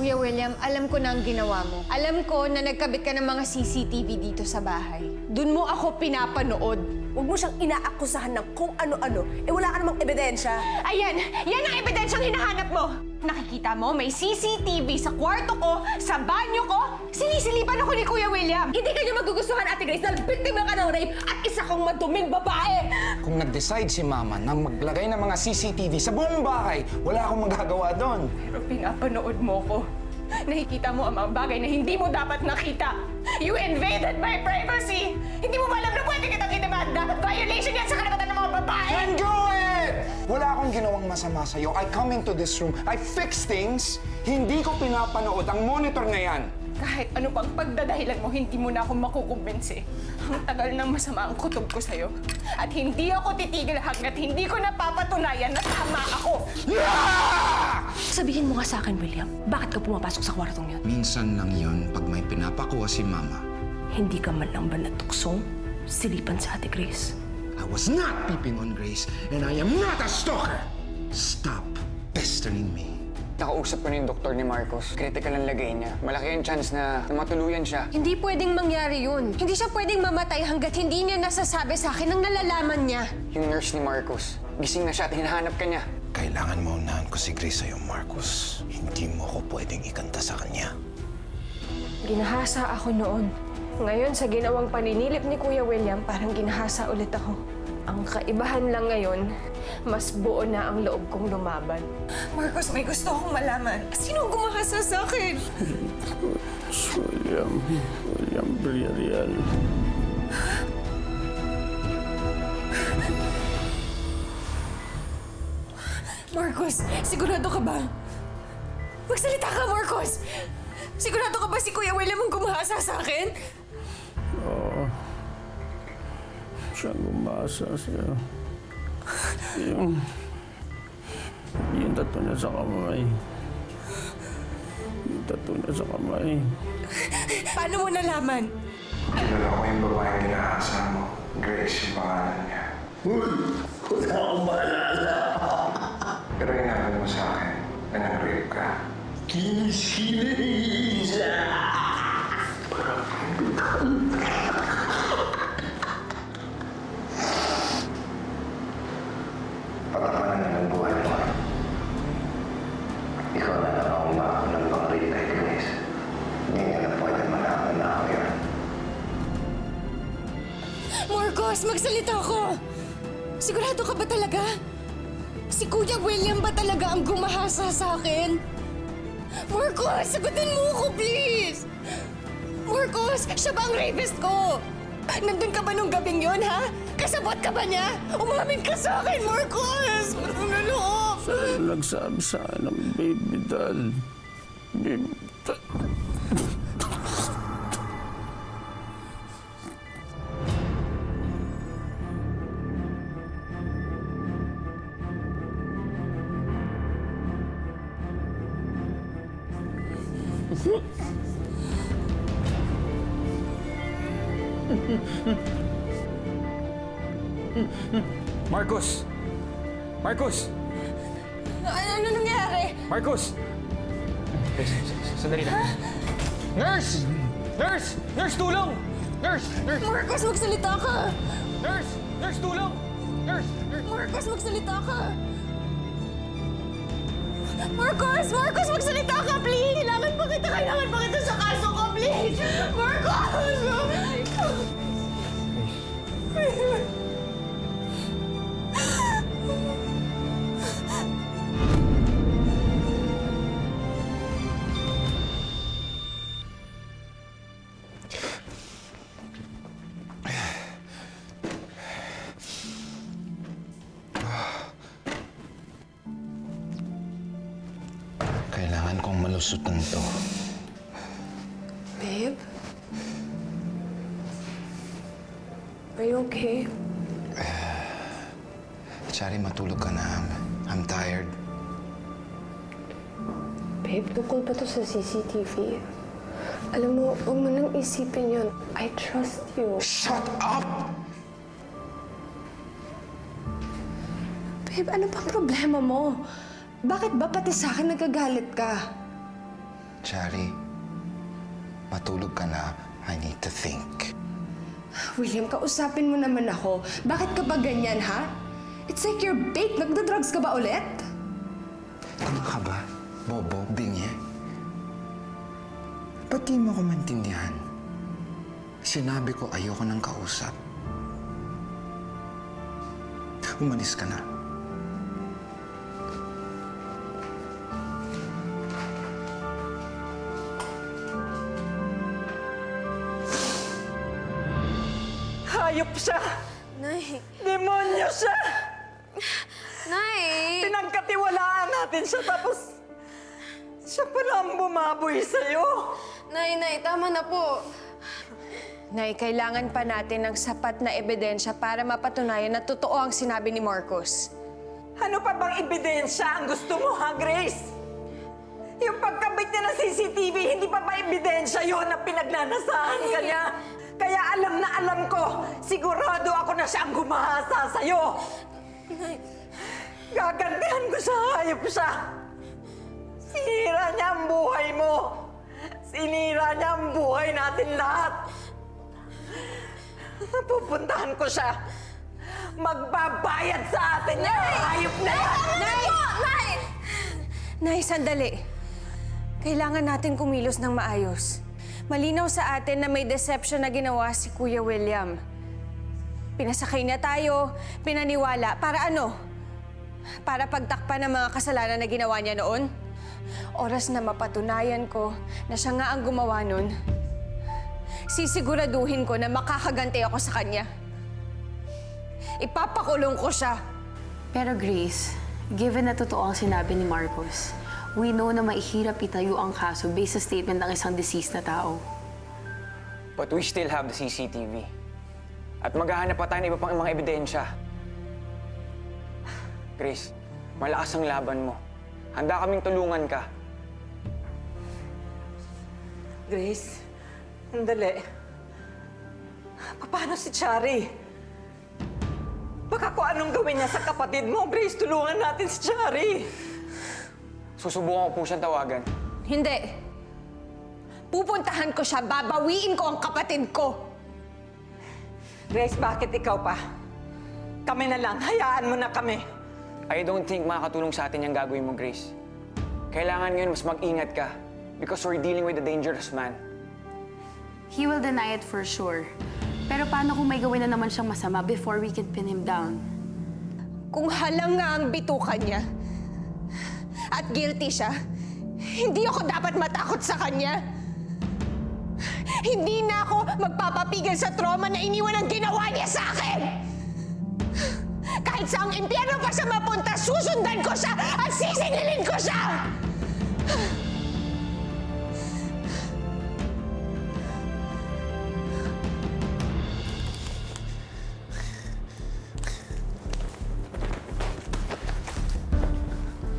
Kuya William, alam ko na ang ginawa mo. Alam ko na nagkabit ka ng mga CCTV dito sa bahay. Doon mo ako pinapanood. Huwag mo siyang inaakusahan ng kung ano-ano. Eh wala ka namang ebidensya. Ayan! Yan ang ebidensyang hinahanap mo! Nakikita mo, may CCTV sa kwarto ko, sa banyo ko. Sinisilipan ako ni Kuya William. Hindi ka niya magugustuhan, Ate Grace, dahil biktima ka ng rape at isa kang maduming babae! Kung nag-decide si Mama na maglagay ng mga CCTV sa buong bahay, wala akong magagawa doon. Pero pinapanood mo ko. Nakikita mo ang mga bagay na hindi mo dapat nakita. You invaded my privacy! Hindi mo ba alam na pwede kitang idemanda? Violation yan sa karapatan ng mga babae! Then do it! Wala akong ginawang masama sa'yo. I come into this room, I fix things. Hindi ko pinapanood ang monitor na yan. Kahit ano pang pagdadahilan mo, hindi mo na ako makukumbinsi. Ang tagal ng masama ang kutob ko sa'yo. At hindi ako titigil hanggat hindi ko napapatunayan na tama ako. Yeah! Sabihin mo nga sa akin, William, bakit ka pumapasok sa kwartong yun? Minsan lang yun pag may pinapakuha si Mama. Hindi ka man lang ba natuksong silipan sa Ate Grace? I was not peeping on Grace, and I am not a stalker. Stop pestering me. Nakausap ko na yung doktor ni Marcos. Critical ang lagay niya. Malaki ang chance na matuluyan siya. Hindi pwedeng mangyari yun. Hindi siya pwedeng mamatay hanggat hindi niya nasasabi sa akin ang nalalaman niya. Yung nurse ni Marcos, gising na siya at hinahanap ka niya. Kailangan maunahan ko si Grace sa'yo, Marcos. Hindi mo ako pwedeng ikanta sa kanya. Ginahasa ako noon. Ngayon, sa ginawang paninilip ni Kuya William, parang ginahasa ulit ako. Ang kaibahan lang ngayon, mas buo na ang loob kong lumaban. Marcos, may gusto akong malaman. Sino ang gumahasa sa akin? William Villarreal. Marcos, sigurado ka ba? Magsalita ka, Marcos! Sigurado ka ba si Kuya William ang gumahasa sa akin? Oo. Siyang gumasa sa'yo. Yung tattoo niya sa kamay. Yung tattoo niya sa kamay. Paano mo nalaman? Kilala ko yung babaeng ginahasa mo. Grace yung pangalan niya. Uy! Wala akong maalala. Pero inamin mo sa akin na nang-rape ka. Kinis-kinis! Pagkamanan na ng buhay mo. Ikaw na lang ang umako ng pang-rape kay Grace. Hindi niya na pwede malaman na ako yun. Marcos, magsalita ko! Sigurado ka ba talaga? Si Kuya William ba talaga ang gumahasa sa akin? Marcos, sagutin mo ako, please! Marcos, siya ba ang rapist ko? Nandun ka ba nung gabing yon, ha? Kasabot ka ba niya? Umamin ka sa akin, Marcos! Anong naloob? Saan nagsabi sa akin ng baby doll? Baby doll. Marcos! Marcos! Ano nangyari? Marcos! Sandali lang. Nurse! Nurse! Nurse, tulong! Nurse! Nurse! Marcos, magsalita ka! Nurse! Nurse, tulong! Nurse! Nurse! Marcos, magsalita ka! Marcos! Marcos, magsalita ka, please! Kailangan pa kita sa kaso ko, please! Marcos! Kailangan kong malusutan to. Babe? Are you okay? Chari, matulog ka na. I'm tired. Babe, tungkol ba to sa CCTV? Alam mo, huwag mo nang isipin yun. I trust you. Shut up! Babe, ano bang problema mo? Bakit ba pati sa akin nagagalit ka? Chari. Matulog ka na. I need to think. William, kausapin mo naman ako. Bakit ka ba ganyan, ha? It's like you're baked. Nagda-drugs ka ba ulit? Tama ka ba? Bobo, bingi? Ba't di mo ko maintindihan? Sinabi ko ayoko nang kausap. Umalis ka na. Hayop siya! Nay! Demonyo siya! Nay! Pinagkatiwalaan natin siya tapos siya pala ang bumaboy sa'yo. Nay, tama na po. Nay, kailangan pa natin ng sapat na ebidensya para mapatunayan na totoo ang sinabi ni Marcos. Ano pa bang ebidensya ang gusto mo, ha, Grace? Yung pagkabit niya ng CCTV, hindi pa ba ebidensya yon na pinagnanasahan ka niya? Kaya alam na alam ko, sigurado ako na siya ang gumahasa sa'yo. Gagantihan ko sa hayop siya. Sinira niya ang buhay mo. Sinira niya ang buhay natin lahat. Pupuntahan ko siya. Magbabayad sa atin niya. Hayop na yan! Nay! Nay, sandali. Kailangan natin kumilos ng maayos. Malinaw sa atin na may deception na ginawa si Kuya William. Pinasakay niya tayo, pinaniwala. Para ano? Para pagtakpan ng mga kasalanan na ginawa niya noon? Oras na mapatunayan ko na siya nga ang gumawa nun, sisiguraduhin ko na makakaganti ako sa kanya. Ipapakulong ko siya. Pero Grace, given na totoo ang sinabi ni Marcos, we know na maihirap itayo ang kaso based sa statement ng isang deceased na tao. But we still have the CCTV. At maghahanap pa tayo ng iba pang mga ebidensya. Grace, malakas ang laban mo. Handa kaming tulungan ka. Grace, sandali. Paano si Chari? Baka kung anong gawin niya sa kapatid mo, Grace, tulungan natin si Chari. Susubukan ko po siyang tawagan. Hindi. Pupuntahan ko siya, babawiin ko ang kapatid ko. Grace, bakit ikaw pa? Kami na lang, hayaan mo na kami. I don't think makakatulong sa atin yung gagawin mo, Grace. Kailangan ngayon mas mag-ingat ka because we're dealing with a dangerous man. He will deny it for sure. Pero paano kung may gawin na naman siyang masama before we can pin him down? Kung halang nga ang bitukan niya at guilty siya, hindi ako dapat matakot sa kanya. Hindi na ako magpapapigil sa trauma na iniwan ang ginawa niya sa akin! Kahit sa ang impyerno pa siya mapunta, susundan ko siya at sisingilin ko siya!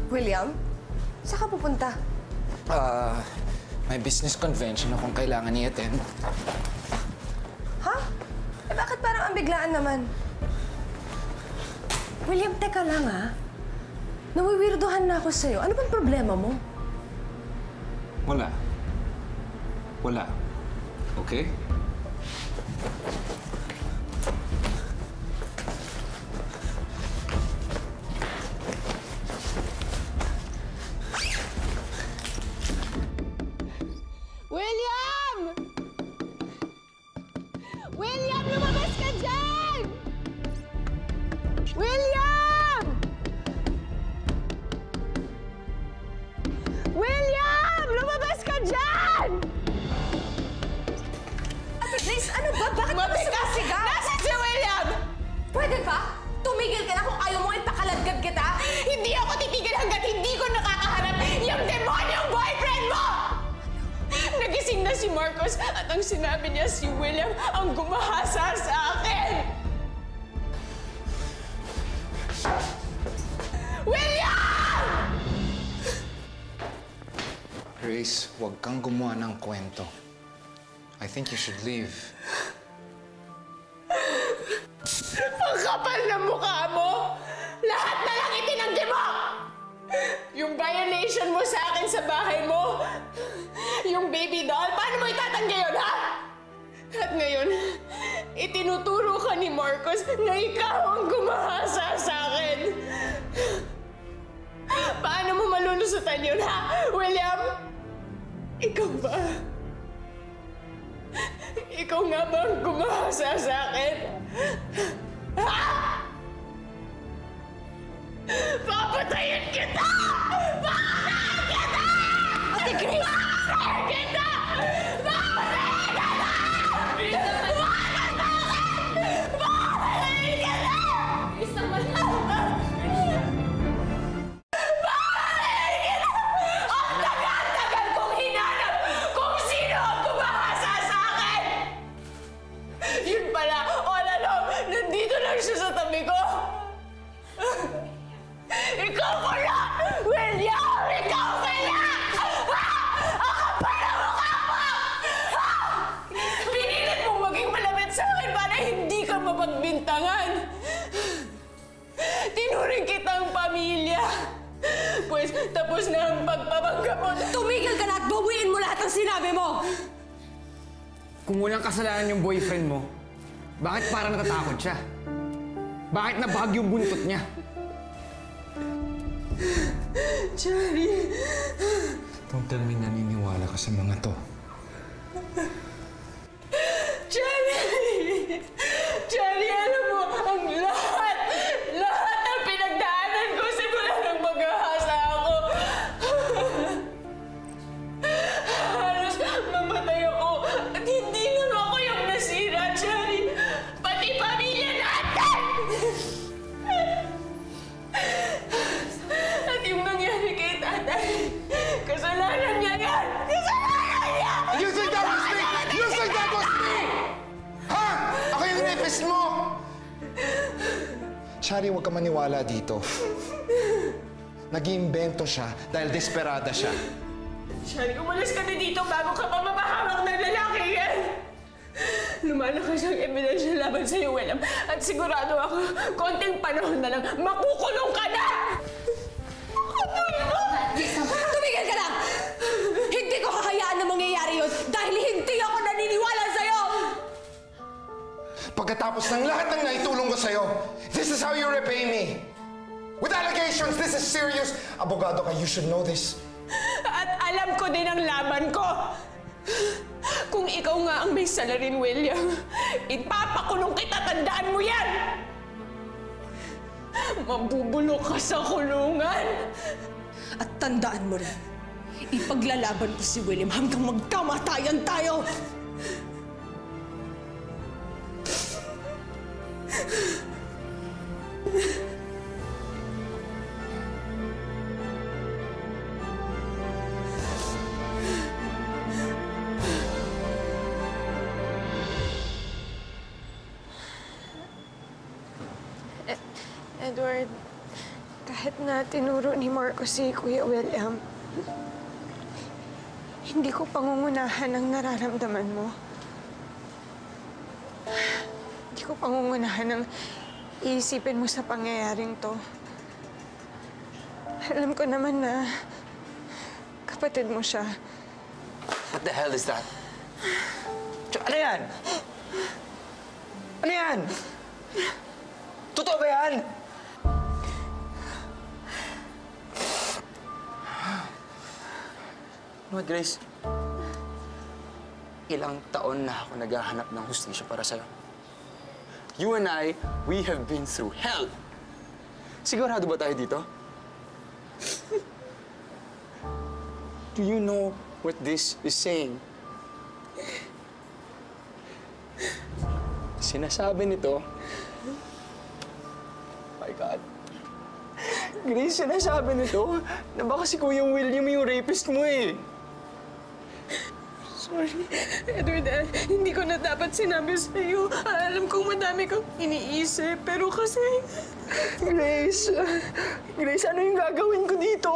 William, saan ka pupunta? May business convention akong kailangan i-attend. Ha? Eh bakit parang ang biglaan naman? William, teka lang ha. Nawiwirdohan na ako sa'yo. Ano bang problema mo? Wala. Wala. Okay? William! William, lumabas ka dyan! William! William! Lumabas ka dyan! Ate Grace, ano ba? Bakit ka sigaw? Nasaan si William? Pwede ba? Tumigil ka na kung ayaw mo ipakaladkad kita. Hindi ako titigil hanggat hindi ko nakakaharap yung demonyong boyfriend mo! Nagising na si Marcos at ang sinabi niya si William ang gumahasa sa akin! William! Grace, huwag kang gumawa ng kwento. I think you should leave. Ang kapal na mukha mo! Lahat na lang itinanggi mo! Yung violation mo sa akin sa bahay mo, Yung baby doll, paano mo itatanggi yun, ha? At ngayon, itinuturo ka ni Marcos na ikaw ang gumahasa sa akin. Paano mo malulusutan yun, ha, William? Ikaw ba? Ikaw nga ba ang gumahasa sa akin? Ha? Papatayin kita! Papatayin kita! Ate Grace! Papatayin kita! Papatayin kita! Papatayin kita! Isang Papatayin kita! Ang tagal-tagal kong hinanap kung sino ang gumahasa sa akin! Yun pala, all along, nandito lang siya sa tabi ko! Ikaw pala! William! Ikaw pala! Ang kapal na mukha mo! Pinilit mong maging malapit sa akin para hindi ka mapagbintangan. Tinuring kitang pamilya. Pues tapos na ang pagpapanggap mo. Tumigil ka na at bawiin mo lahat ng sinabi mo! Kung walang kasalanan yung boyfriend mo, bakit parang natatakot siya? Bakit nabahag yung buntot niya? Charlie! Don't tell me naniniwala ka sa mga to. Charlie! Charlie, alam mo, ang lahat ng pinagdaanan ko simula nang maghahasa ako. Halos mamatay ako at hindi lang ako yung nasira, Charlie. Pati pamilya natin! At yung nangyari kay tatay, kasalanan niya yan! Kasalanan niya! You think that was me? You think that was me? Ha? Ako yung rapist mo! Shari, huwag ka maniwala dito. Nag-iimbento siya dahil desperada siya. Shari, umalis ka na dito bago ka pa mapahawak ng lalaki yan! Lumalakas ang ebidensya laban sa'yo, William. At sigurado ako, konting panahon na lang, makukulong ka na! Tumigil ka lang! Hindi ko kakayaan na mangyayari yun dahil hindi ako naniniwala sa'yo! Pagkatapos ng lahat ng naitulong ko sa'yo, this is how you repay me. With allegations, this is serious. Abogado ka, you should know this. At alam ko din ang laban ko. Kung ikaw nga ang may salarin, William, ipapakulong kita, tandaan mo yan! Mabubulok ka sa kulungan. At tandaan mo rin, ipaglalaban ko si William hanggang magkamatayan tayo! Edward, kahit na tinuro ni Marcos si Kuya William, hindi ko pangungunahan ang nararamdaman mo. Hindi ko pangungunahan ang iisipin mo sa pangyayaring to. Alam ko naman na kapatid mo siya. What the hell is that? Ano yan? Ano yan? Totoo ba yan? You know what, Grace? Ilang taon na ako naghahanap ng hustisya para sa'yo. You and I, we have been through hell. Sigurado ba tayo dito? Do you know what this is saying? Sinasabi nito, my God. Grace, sinasabi nito na baka si Kuya William yung rapist mo eh. Sorry, Edward, hindi ko na dapat sinabi sa'yo. Alam kong madami kang iniisip, pero kasi... Grace, ano yung gagawin ko dito?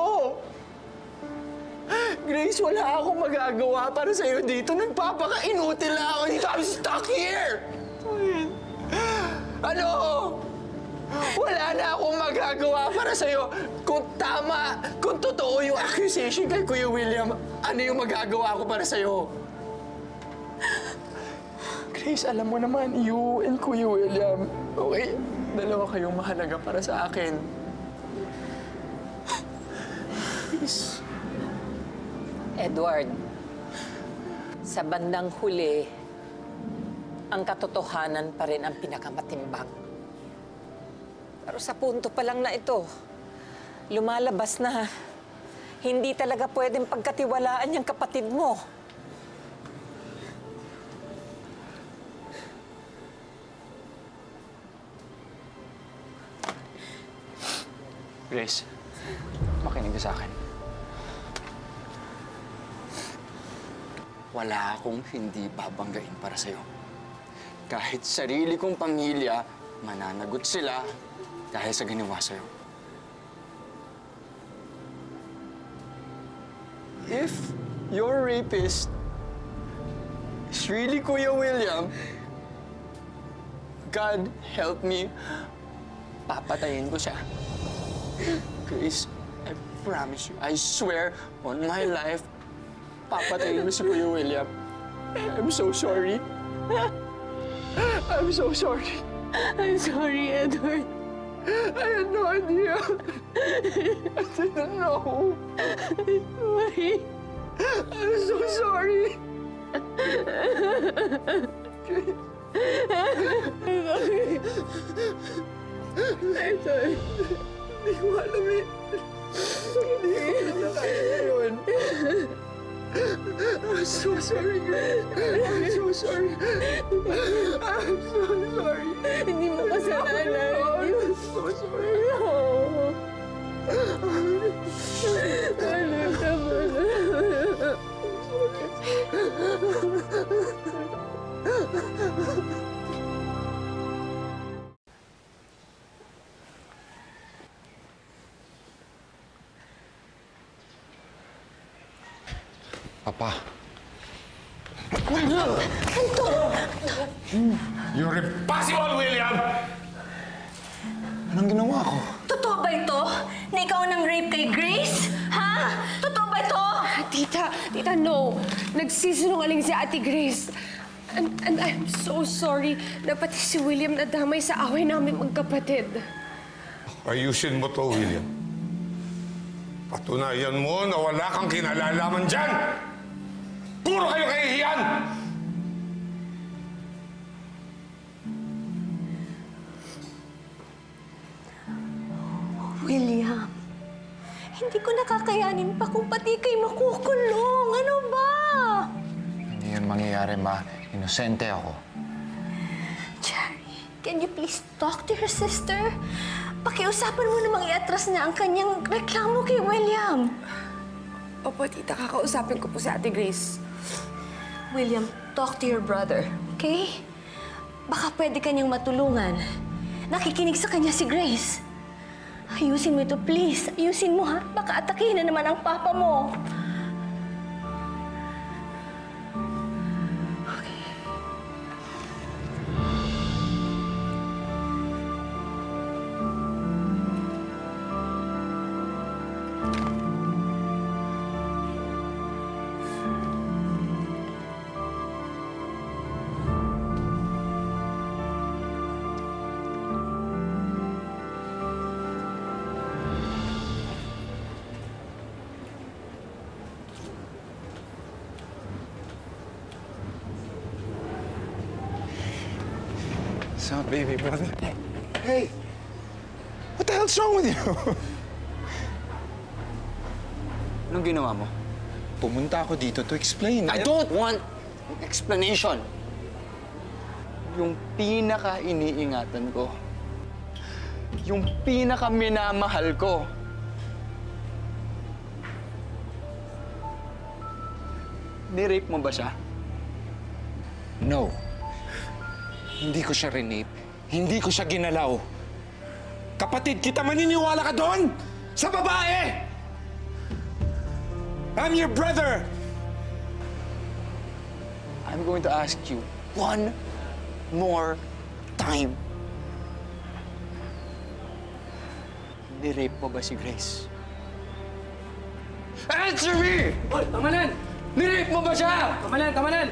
Grace, wala akong magagawa para sa'yo dito. Nagpapaka-inutil na ako dito. I'm stuck here! Ano? Wala na akong magagawa para sa'yo. Kung tama, kung totoo yung accusation kay Kuya William, ano yung magagawa ko para sa'yo? Grace, alam mo naman, you and Kuya William, okay? Dalawa kayong mahalaga para sa akin. Please. Edward, sa bandang huli, ang katotohanan pa rin ang pinakamatimbang. Pero sa punto pa lang na ito, lumalabas na hindi talaga pwedeng pagkatiwalaan yung kapatid mo. Grace, makinig ka sa akin. Wala akong hindi babanggain para sa'yo. Kahit sarili kong pamilya, mananagot sila dahil sa ginawa sa'yo. If your rapist is really Kuya William, God help me, papatayin ko siya. Grace, I promise you, I swear on my life, papatayin mo si Kuya William. I'm so sorry. I'm so sorry. I'm sorry, Edward. I had no idea. I didn't know. I'm sorry. I'm so sorry. I'm sorry. Hindi ko alam eh. Hindi ko na kaya yun. I'm so sorry, Grace. I'm so sorry. I'm so sorry. Hindi mo kasalanan. I'm so sorry. Ano ka ba? Papa. You're impossible, William! Anong ginawa ko? Totoo ba ito? Na ikaw nang rape kay Grace? Ha? Totoo ba ito? Tita, no. Nagsisinungaling si Ate Grace. And I'm so sorry na pati si William nadamay sa away namin magkapatid. Ayusin mo to, William. Patunayan mo na wala kang kinalalaman dyan! Puro kayo kahihiyan! William, hindi ko nakakayanin pa kung pati kay makukulong. Ano ba? Hindi yun mangyayari, Ma. Inosente ako. Jerry, can you please talk to your sister? Pakiusapan mo namang iatras na ang kanyang reklamo kay William. Opo, tita, kakausapin ko po si Ate Grace. William, talk to your brother, okay? Baka pwede kanyang matulungan. Nakikinig sa kanya si Grace. Ayusin mo ito, please. Ayusin mo, ha? Baka atakihin na naman ang papa mo. What's up, baby brother? Hey! What the hell's wrong with you? Anong ginawa mo? Pumunta ako dito to explain. I don't want an explanation. Yung pinaka-iniingatan ko. Yung pinaka-minamahal ko. Ni-rape mo ba siya? No. Hindi ko siya rinape. Hindi ko siya ginalaw. Kapatid kita, maniniwala ka doon? Sa babae! I'm your brother! I'm going to ask you one more time. Ni-rape mo ba si Grace? Answer me! Hoy, tamanan! Ni-rape mo ba siya? Tamanan, tamanan!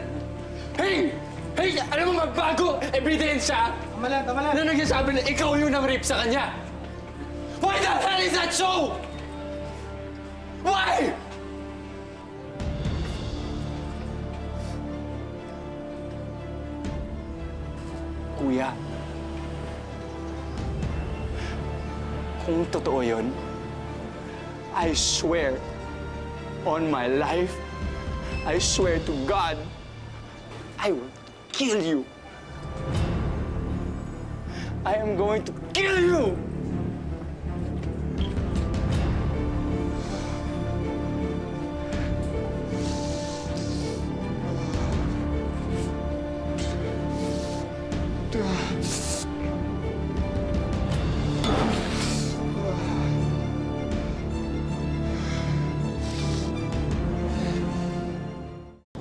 Hey! Hey! Alam mo magbago ebidensya Tamanan, tamanan! na nagsasabi na ikaw yung nang-rape sa kanya? Why the hell is that so? Why? Kuya, kung totoo yun, I swear on my life, I swear to God, I will kill you. I am going to kill you!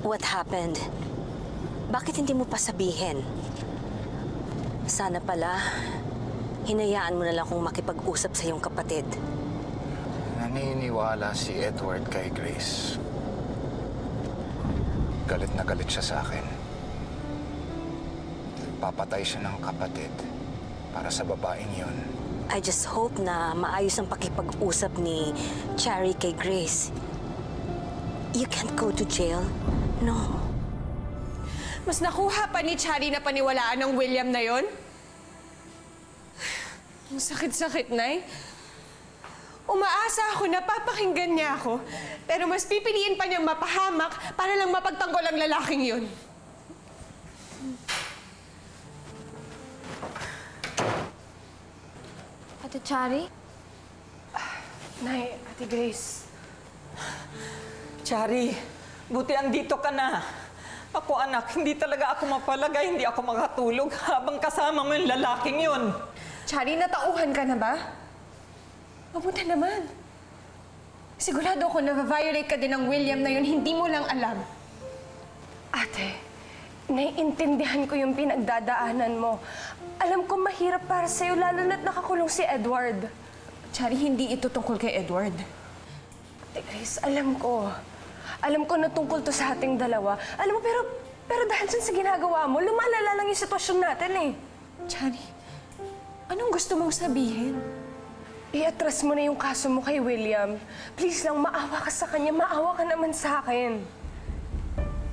What happened? Bakit hindi mo pa sabihin? Sana pala, hinayaan mo na lang kung makipag-usap sa iyong kapatid. Naniniwala si Edward kay Grace. Galit na galit siya sa akin. Papatay siya ng kapatid para sa babaeng yun. I just hope na maayos ang pakipag-usap ni Cherry kay Grace. You can't go to jail. No. Mas nakuha pa ni Cherry na paniwalaan ng William na yon? Ang sakit-sakit, Nay. Umaasa ako na papakinggan niya ako, pero mas pipiliin pa niyang mapahamak para lang mapagtanggol ang lalaking yun. Ate Cherry? Nay, Ate Grace. Cherry, buti andito ka na. Ako anak, hindi talaga ako mapalagay, hindi ako makatulog habang kasama mo yung lalaking yun. Cherry, natauhan ka na ba? Mabuti naman. Sigurado ako na violate ka din ng William na yun, hindi mo lang alam. Ate, naiintindihan ko yung pinagdadaanan mo. Alam ko mahirap para sa'yo, lalo na't nakakulong si Edward. Cherry, hindi ito tungkol kay Edward. Ate Grace, alam ko. Alam ko na tungkol to sa ating dalawa. Alam mo, pero dahil dyan sa ginagawa mo, lumalala lang yung sitwasyon natin eh. Cherry, anong gusto mong sabihin? I-atras mo na yung kaso mo kay William. Please lang, maawa ka sa kanya. Maawa ka naman sa akin.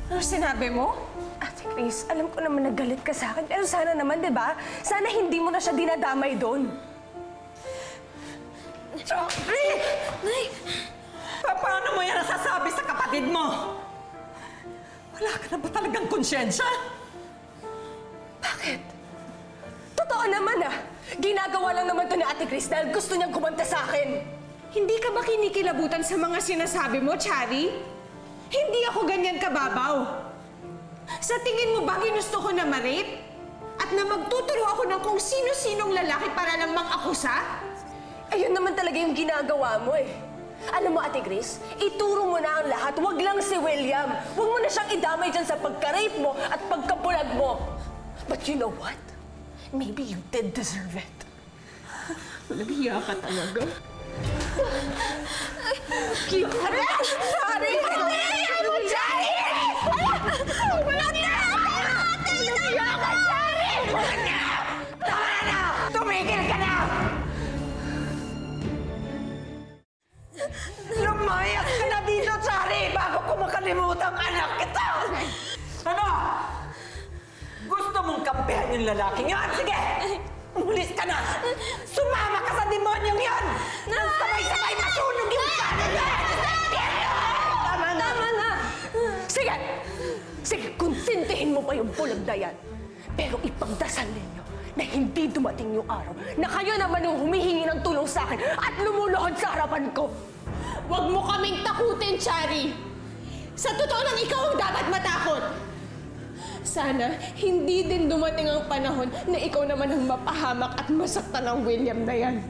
Ano sinabi mo? Ate Grace, alam ko naman nagalit ka sa akin. Pero sana naman, di ba? Sana hindi mo na siya dinadamay doon. Cherry! Nay! Paano mo yan nasasabi sa kapatid mo? Wala ka na ba talagang konsyensya? Bakit? Totoo naman ah. Ginagawa lang naman to ni Ate Grace dahil gusto niyang kumanta sa akin. Hindi ka ba kinikilabutan sa mga sinasabi mo, Cherry? Hindi ako ganyan kababaw. Sa tingin mo ba ginusto ko na ma-rape? At na magtuturo ako ng kung sino-sinong lalaki para lang mang-akusa? Ayun naman talaga yung ginagawa mo eh. Alam mo, Ate Grace, ituro mo na ang lahat. Huwag lang si William. Huwag mo na siyang idamay dyan sa pagka-rape mo at pagkabulag mo. But you know what? Maybe you did deserve it. Naghiya ka talaga. Sorry! Sorry! Ano, Cherry? Wala na! Naghiya ka, Cherry! Wala na! Tama na! Tumigil ka na! Lumayas ka na dito, Cherry, bago ko makalimutan anak kita! Ano? Gusto mong kampihan yung lalaking yan? Sige! Umulis ka na! Sumama ka sa demonyong yan! Nang sabay-sabay masunog yung kanan yan! Tama na! Tama na! Sige! Sige, konsintihin mo pa yung bulag na yan. Pero ipagdasal ninyo na hindi dumating yung araw na kayo naman yung humihingi ng tulong sa akin at lumuluhod sa harapan ko. Huwag mo kaming takutin, Cherry! Sa totoo lang, ikaw ang dapat matakot! Sana, hindi din dumating ang panahon na ikaw naman ang mapahamak at masaktan ng William na yan.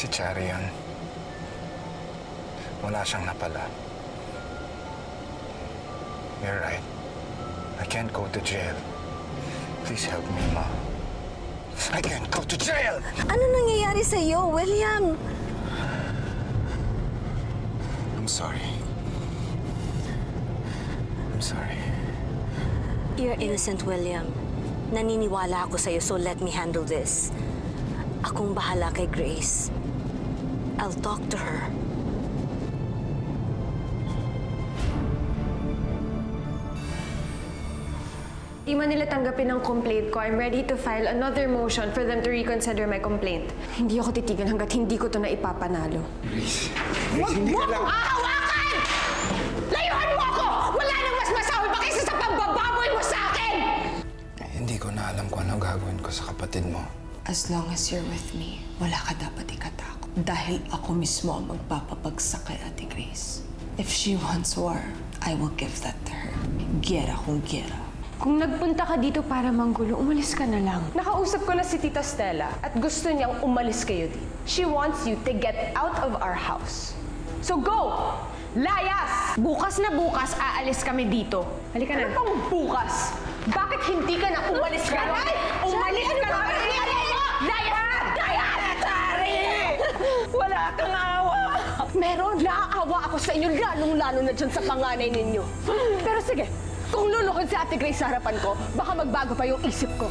Si Chari yun. Wala siyang napala. You're right. I can't go to jail. Please help me, Ma. I can't go to jail! Ano nangyayari sa'yo, William? I'm sorry. I'm sorry. You're innocent, William. Naniniwala ako sa'yo, so let me handle this. Akong bahala kay Grace. I'll talk to her. Di man nila tanggapin ang complaint ko, I'm ready to file another motion for them to reconsider my complaint. Hindi ako titigil hanggat hindi ko to na ipapanalo. Grace. Huwag mo akong hahawakan! Layuan mo ako! Wala nang mas masahol pa kaysa sa pagbababoy mo sa akin! Hindi ko na alam kung ano gagawin ko sa kapatid mo. As long as you're with me, wala ka dapat ikatakot. Dahil ako mismo ang magpapabagsak kay Ate Grace. If she wants war, I will give that to her. Gera kung gera. Kung nagpunta ka dito para manggulo, umalis ka na lang. Nakausap ko na si Tita Stella at gusto niyang umalis kayo dito. She wants you to get out of our house. So go! Layas! Bukas na bukas, aalis kami dito. Halika na. Ano pang bukas? Bakit hindi ka na umalis ka na? Umalis ka na! Layas! Layas! Tari! Wala kang awa! Meron. Naaawa ako sa inyo, lalong-lalo na dyan sa panganay ninyo. Pero sige, kung lulukod si Ate Grace sa harapan ko, baka magbago pa yung isip ko.